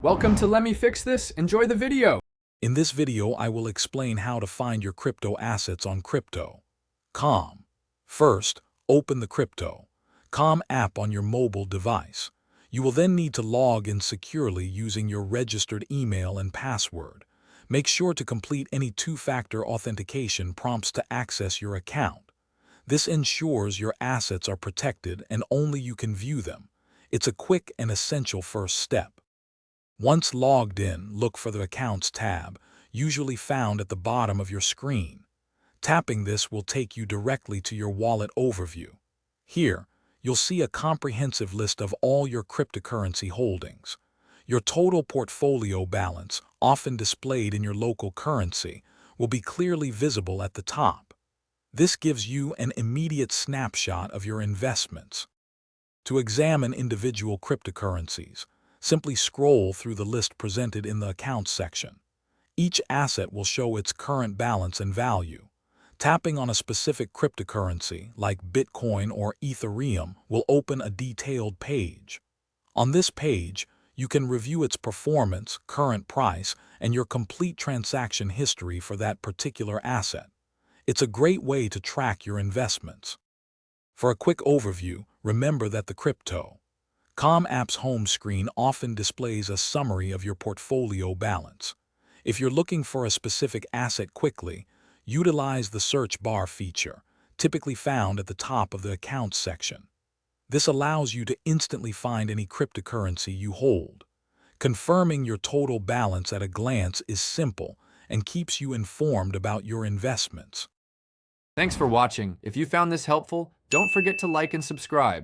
Welcome to Let Me Fix This. Enjoy the video. In this video, I will explain how to find your crypto assets on Crypto.com. First, open the Crypto.com app on your mobile device. You will then need to log in securely using your registered email and password. Make sure to complete any two-factor authentication prompts to access your account. This ensures your assets are protected and only you can view them. It's a quick and essential first step. Once logged in, look for the Accounts tab, usually found at the bottom of your screen. Tapping this will take you directly to your wallet overview. Here, you'll see a comprehensive list of all your cryptocurrency holdings. Your total portfolio balance, often displayed in your local currency, will be clearly visible at the top. This gives you an immediate snapshot of your investments. To examine individual cryptocurrencies, simply scroll through the list presented in the Accounts section. Each asset will show its current balance and value. Tapping on a specific cryptocurrency, like Bitcoin or Ethereum, will open a detailed page. On this page, you can review its performance, current price, and your complete transaction history for that particular asset. It's a great way to track your investments. For a quick overview, remember that the Crypto.com app's home screen often displays a summary of your portfolio balance. If you're looking for a specific asset quickly, utilize the search bar feature, typically found at the top of the Accounts section. This allows you to instantly find any cryptocurrency you hold. Confirming your total balance at a glance is simple and keeps you informed about your investments. Thanks for watching. If you found this helpful, don't forget to like and subscribe.